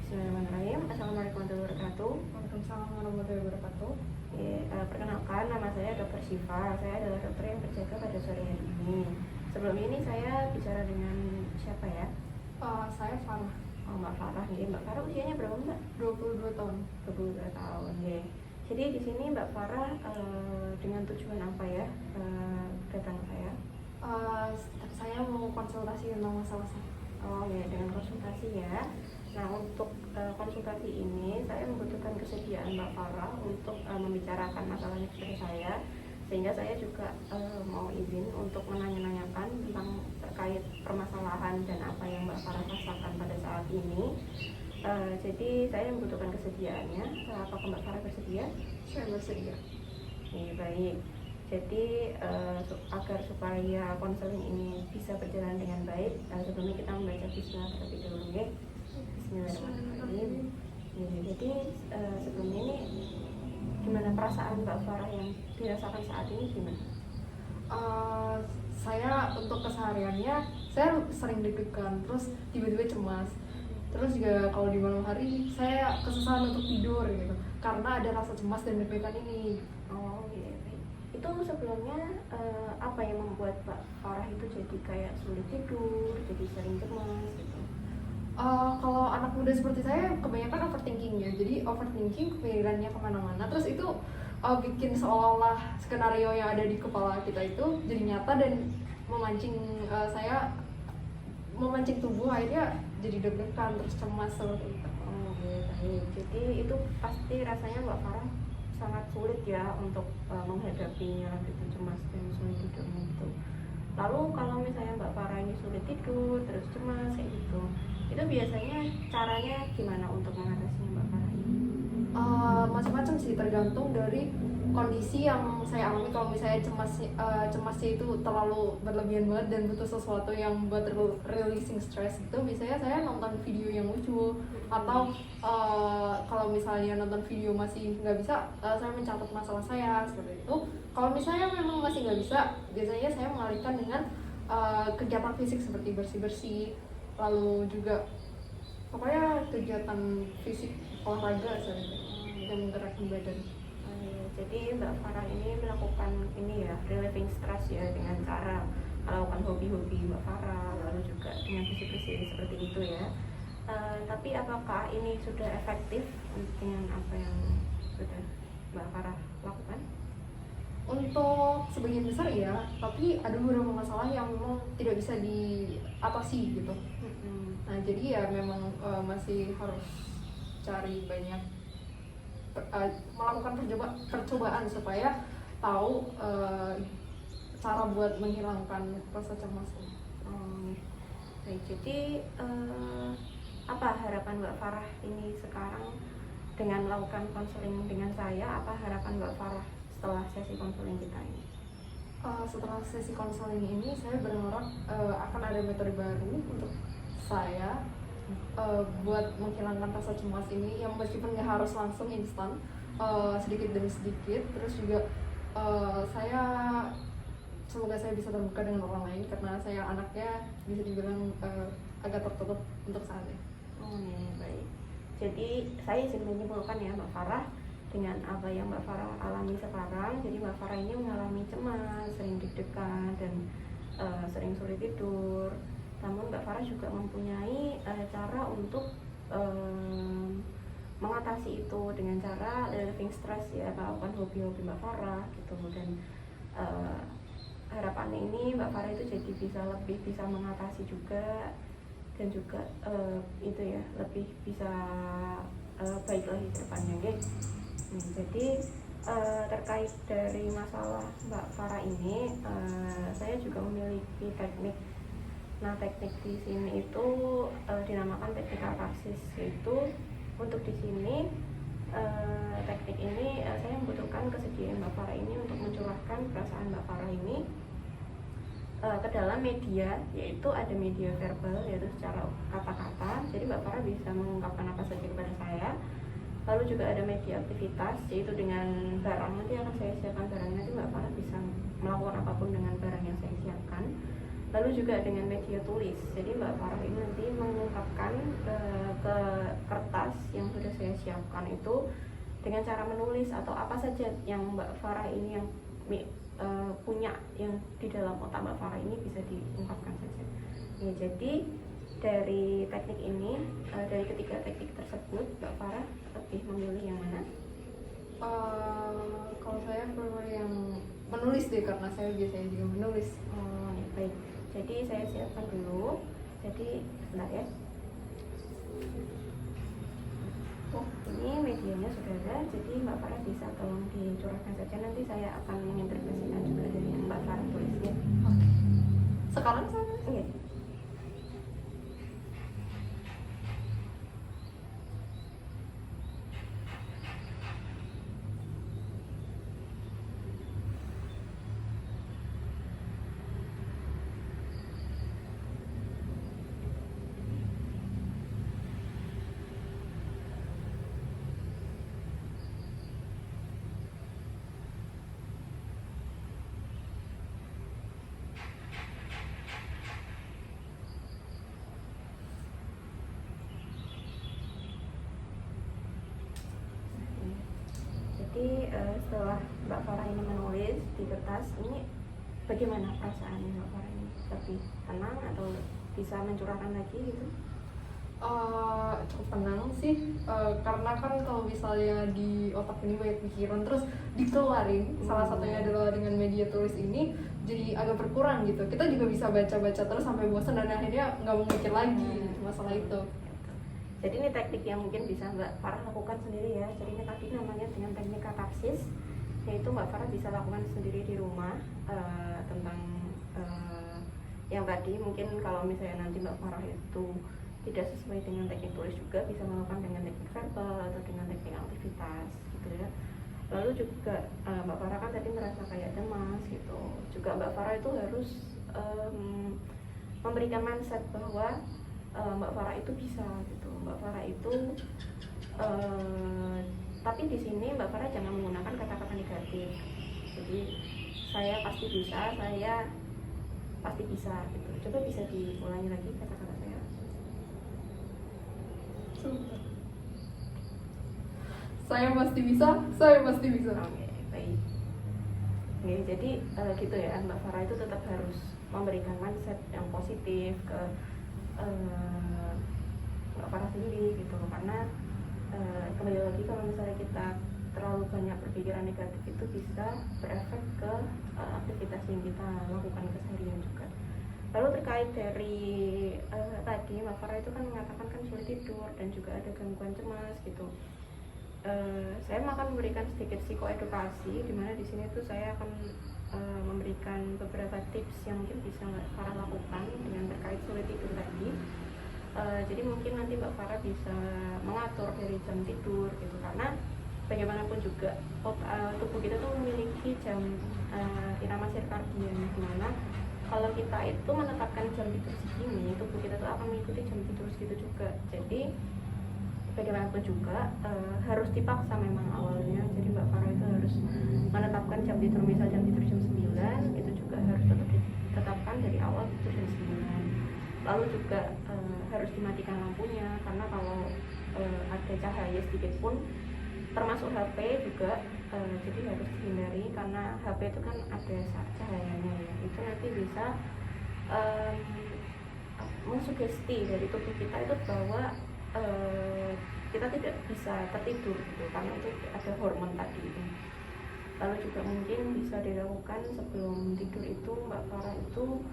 Bismillahirrahmanirrahim. Assalamualaikum warahmatullahi wabarakatuh. Waalaikumsalam warahmatullahi wabarakatuh. Perkenalkan, nama saya Dr. Syifa. Saya adalah dokter yang berjaga pada sore hari ini. Sebelum ini saya bicara dengan siapa ya? Saya Farah, Oh, Mbak Farah. Mbak Farah usianya berapa, Mbak? 22 tahun. 22 tahun. Jadi di sini Mbak Farah dengan tujuan apa ya datang ke saya? Saya mau konsultasi tentang masalah saya. Dengan konsultasi ya. Nah, untuk konsultasi ini saya membutuhkan kesediaan Mbak Farah untuk membicarakan masalahnya kepada saya, sehingga saya juga mau izin untuk menanya-nanyakan tentang terkait permasalahan dan apa yang Mbak Farah rasakan pada saat ini. Jadi saya membutuhkan kesediaannya. Apakah Mbak Farah bersedia? Saya bersedia. Baik. Jadi agar supaya konseling ini bisa berjalan dengan baik, sebelumnya kita membaca bismillah terlebih dahulu ya. Bismillahirrahmanirrahim. Jadi sebelumnya ini gimana perasaan Mbak Farah yang dirasakan saat ini gimana? Saya untuk kesehariannya saya sering deg-degan, terus tiba-tiba cemas. Terus juga kalau di malam hari saya kesusahan untuk tidur gitu, karena ada rasa cemas dan deg-degan ini. Itu sebelumnya apa yang membuat Mbak Farah itu jadi kayak sulit tidur, jadi sering cemas gitu? Kalau anak muda seperti saya kebanyakan overthinking ya, jadi overthinking kepikirannya kemana-mana, terus itu bikin seolah-olah skenario yang ada di kepala kita itu jadi nyata dan memancing tubuh, akhirnya jadi deg-degan terus cemas seperti itu. Baik. Jadi itu pasti rasanya Mbak Farah sangat sulit ya untuk menghadapinya gitu, cemas dan sulit tidurnya gitu. Lalu kalau misalnya Mbak Farah ini sulit tidur terus cemas kayak gitu, itu biasanya caranya gimana untuk mengatasinya Mbak Farah ini? Macam-macam sih, tergantung dari kondisi yang saya alami. Kalau misalnya cemasnya itu terlalu berlebihan banget dan butuh sesuatu yang buat releasing stress, itu biasanya saya nonton video yang lucu, atau kalau misalnya nonton video masih nggak bisa, saya mencatat masalah saya seperti itu. Kalau misalnya memang masih nggak bisa, biasanya saya mengalihkan dengan kegiatan fisik seperti bersih-bersih, lalu juga pokoknya kegiatan fisik, olahraga dan menggerakkan badan. Jadi Mbak Farah ini melakukan ini ya, relieving stress ya, dengan cara melakukan hobi-hobi Mbak Farah, lalu juga dengan bersih-bersih seperti itu ya. Tapi apakah ini sudah efektif dengan apa yang sudah Mbak Farah lakukan? Untuk sebagian besar ya, tapi ada beberapa masalah yang memang tidak bisa diatasi gitu. Nah, jadi ya memang masih harus cari banyak melakukan percobaan supaya tahu cara buat menghilangkan rasa cemas. Baik, jadi apa harapan Mbak Farah ini sekarang dengan melakukan konseling dengan saya? Apa harapan Mbak Farah setelah sesi konseling kita ini? Setelah sesi konseling ini saya berharap akan ada metode baru untuk saya buat menghilangkan rasa cemas ini, yang meskipun nggak harus langsung instan, sedikit demi sedikit. Terus juga semoga saya bisa terbuka dengan orang lain, karena saya anaknya bisa dibilang agak tertutup untuk saat ini. Baik. Jadi saya ingin menyimpulkan ya Mbak Farah, dengan apa yang Mbak Farah alami sekarang, jadi Mbak Farah ini mengalami cemas, sering deg-degan dan sering sulit tidur. Namun Mbak Farah juga mempunyai cara untuk mengatasi itu dengan cara relieving stress ya, melakukan hobi-hobi Mbak Farah gitu. Dan harapannya ini Mbak Farah itu jadi lebih bisa mengatasi juga, dan juga itu ya, lebih bisa baik lagi ke depannya guys. Jadi terkait dari masalah Mbak Farah ini, saya juga memiliki teknik. Nah, teknik di sini itu dinamakan teknik katarsis. Yaitu untuk di sini teknik ini saya membutuhkan kesediaan Mbak Farah ini untuk mencurahkan perasaan Mbak Farah ini ke dalam media, yaitu ada media verbal, yaitu secara kata-kata. Jadi Mbak Farah bisa mengungkapkan apa saja kepada saya. Lalu juga ada media aktivitas, yaitu dengan barang. Nanti akan saya siapkan barangnya, nanti Mbak Farah bisa melakukan apapun dengan barang yang saya siapkan. lalu juga dengan media tulis. Jadi Mbak Farah ini nanti mengungkapkan ke kertas yang sudah saya siapkan itu dengan cara menulis atau apa saja yang Mbak Farah ini yang punya yang di dalam otak Mbak Farah ini bisa diungkapkan saja. Ya, jadi dari teknik ini, dari ketiga teknik tersebut, Mbak Farah lebih memilih yang mana? Kalau saya prefer yang menulis deh, karena saya biasanya juga menulis. Oh, ya, baik. Jadi saya siapkan dulu. Jadi sebentar ya. Oh, ini medianya sudah ada. Jadi Mbak Farah bisa tolong dicurahkan saja. Nanti saya akan menginterpretasikan juga dari yang Mbak Farah tulisnya. Oke. Sekarang saya. Iya. Jadi setelah Mbak Farah ini menulis di kertas, ini bagaimana perasaannya Mbak Farah ini? Lebih tenang atau bisa mencurahkan lagi gitu? Cukup tenang sih, karena kan kalau misalnya di otak ini banyak pikiran terus dikeluarin, salah satunya adalah dengan media tulis ini, jadi agak berkurang gitu. Kita juga bisa baca-baca terus sampai bosan dan akhirnya nggak mau mikir lagi masalah itu. Jadi ini teknik yang mungkin bisa Mbak Farah lakukan sendiri ya. Jadi ini tadi namanya dengan teknik katarsis, yaitu Mbak Farah bisa lakukan sendiri di rumah. Tentang yang tadi mungkin kalau misalnya nanti Mbak Farah itu tidak sesuai dengan teknik tulis, juga bisa melakukan dengan teknik verbal atau dengan teknik aktivitas gitu ya. Lalu juga Mbak Farah kan tadi merasa kayak cemas gitu, juga Mbak Farah itu harus memberikan mindset bahwa Mbak Farah itu bisa gitu. Mbak Farah itu tapi di sini Mbak Farah jangan menggunakan kata-kata negatif. Jadi saya pasti bisa, saya pasti bisa gitu. Coba bisa diulangi lagi kata-kata saya. Saya pasti bisa, saya pasti bisa. Oke, baik. Oke, jadi gitu ya, Mbak Farah itu tetap harus memberikan mindset yang positif ke Mbak Farah sendiri gitu, karena kembali lagi kalau misalnya kita terlalu banyak berpikiran negatif itu bisa berefek ke aktivitas yang kita lakukan keseharian juga. Lalu terkait dari tadi Mbak Farah itu kan mengatakan kan sulit tidur dan juga ada gangguan cemas gitu. Saya akan memberikan sedikit psikoedukasi, di mana di sini tuh saya akan memberikan beberapa tips yang mungkin bisa Mbak Farah lakukan dengan terkait sulit tidur tadi. Jadi mungkin nanti Mbak Farah bisa mengatur dari jam tidur gitu, karena bagaimanapun juga tubuh kita tuh memiliki jam irama sirkadian, dimana kalau kita itu menetapkan jam tidur segini, tubuh kita tuh akan mengikuti jam tidur segitu juga. Jadi bagaimanapun juga harus dipaksa memang awalnya. Jadi Mbak Farah itu harus menetapkan jam tidur, misal jam tidur jam 9, itu juga harus tetap ditetapkan dari awal itu jam 9. Lalu juga harus dimatikan lampunya, karena kalau ada cahaya sedikit pun, termasuk HP juga, jadi harus dihindari, karena HP itu kan ada cahayanya ya, itu nanti bisa mensugesti dari tubuh kita itu bahwa kita tidak bisa tertidur gitu, karena itu ada hormon tadi itu. Lalu juga mungkin bisa dilakukan sebelum tidur itu Mbak Farah itu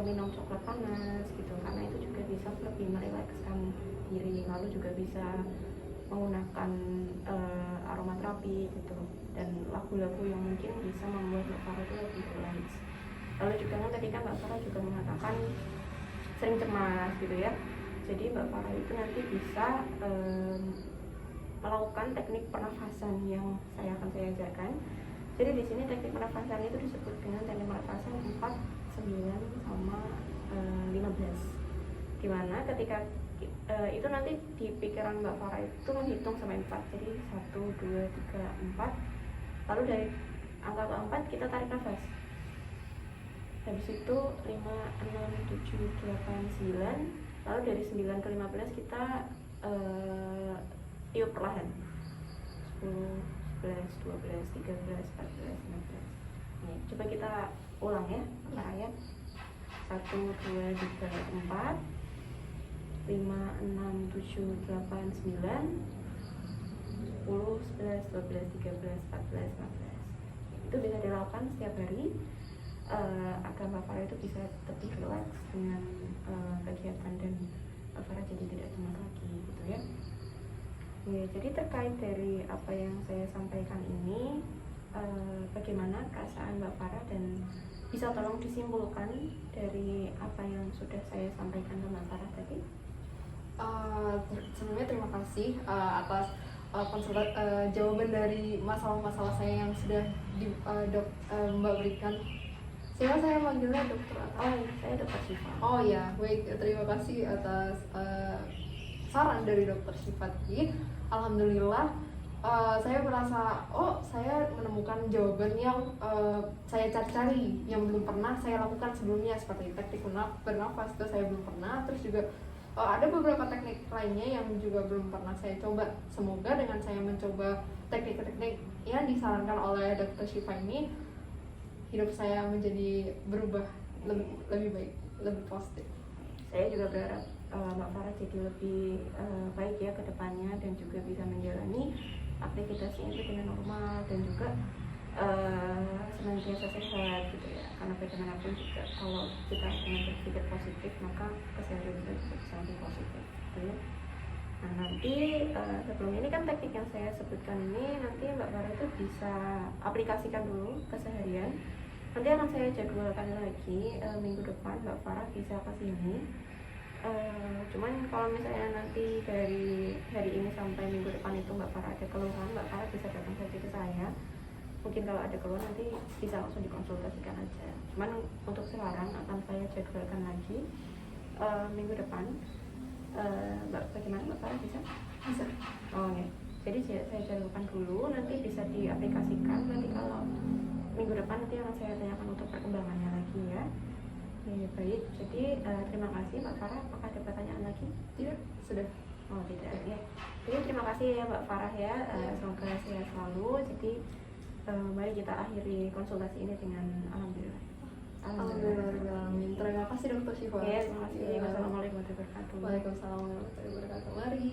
minum coklat panas gitu, karena itu juga bisa lebih merilekskan diri. Lalu juga bisa menggunakan aromaterapi gitu, dan lagu-lagu yang mungkin bisa membuat Mbak Farah itu lebih relax. Lalu juga kan tadi kan Mbak Farah juga mengatakan sering cemas gitu ya. Jadi Mbak Farah itu nanti bisa melakukan teknik pernafasan yang saya ajarkan. Jadi di sini teknik pernafasan itu disebut dengan teknik pernafasan 4, 9 sama 15. Dimana ketika itu nanti di pikiran Mbak Farah itu menghitung sampai 4. Jadi 1, 2, 3, 4. Lalu dari angka keempat kita tarik nafas. habis itu 5, 6, 7, 8, 9, lalu dari 9 ke 15 kita tiup perlahan 10, 11, 12, 13, 14, 15. Nih, coba kita ulang ya, ayat 1, 2, 3, 4, 5, 6, 7, 8, 9, 10, 11, 12, 13, 14, 15. Itu bisa dilakukan setiap hari agar Mbak Farah itu bisa lebih rileks dengan kegiatan dan Mbak Farah jadi tidak cemas lagi gitu ya. Ya, jadi terkait dari apa yang saya sampaikan ini, bagaimana perasaan Mbak Farah dan bisa tolong disimpulkan dari apa yang sudah saya sampaikan ke Mbak Farah tadi? Sebelumnya terima kasih atas jawaban dari masalah-masalah saya yang sudah Mbak berikan. Saya manggilnya dokter atau? Oh, saya Dokter Syifa. Oh ya, baik. Terima kasih atas saran dari Dokter Syifa tadi. Alhamdulillah, saya merasa saya menemukan jawaban yang saya cari-cari, yang belum pernah saya lakukan sebelumnya, seperti teknik bernafas itu saya belum pernah. Terus juga ada beberapa teknik lainnya yang juga belum pernah saya coba. Semoga dengan saya mencoba teknik-teknik yang disarankan oleh Dokter Syifa ini, hidup saya menjadi berubah lebih baik, lebih positif. Saya juga berharap Mbak Farah jadi lebih baik ya ke depannya dan juga bisa menjalani aktivitasnya itu dengan normal dan juga senantiasa sehat gitu ya. Karena bagaimanapun juga kalau kita dengan berpikir positif maka kesehatan kita juga bisa lebih positif gitu ya. Nah nanti sebelum ini kan teknik yang saya sebutkan ini nanti Mbak Farah itu bisa aplikasikan dulu keseharian. Nanti akan saya jadwalkan lagi minggu depan Mbak Farah bisa ke sini. Cuman kalau misalnya nanti dari hari ini sampai minggu depan itu Mbak Farah ada keluhan, Mbak Farah bisa datang saja ke saya. Mungkin kalau ada keluhan nanti bisa langsung dikonsultasikan aja. Cuman untuk sekarang akan saya jadwalkan lagi minggu depan. Bagaimana Mbak Farah bisa? Bisa. Oh ya. Jadi saya jadwalkan dulu, nanti bisa diaplikasikan. Nanti kalau minggu depan nanti akan saya tanyakan untuk perkembangannya lagi ya. Ya, baik, jadi terima kasih Mbak Farah. Apakah ada pertanyaan lagi? Tidak, sudah. Oh tidak ya. Jadi terima kasih ya Mbak Farah ya. Semoga sehat selalu. Jadi mari kita akhiri konsultasi ini dengan alhamdulillah. Alhamdulillah. Terima kasih Dokter Syifa. Ya, terima kasih. Wassalamualaikum warahmatullahi wabarakatuh. Waalaikumsalam warahmatullahi wabarakatuh. Mari.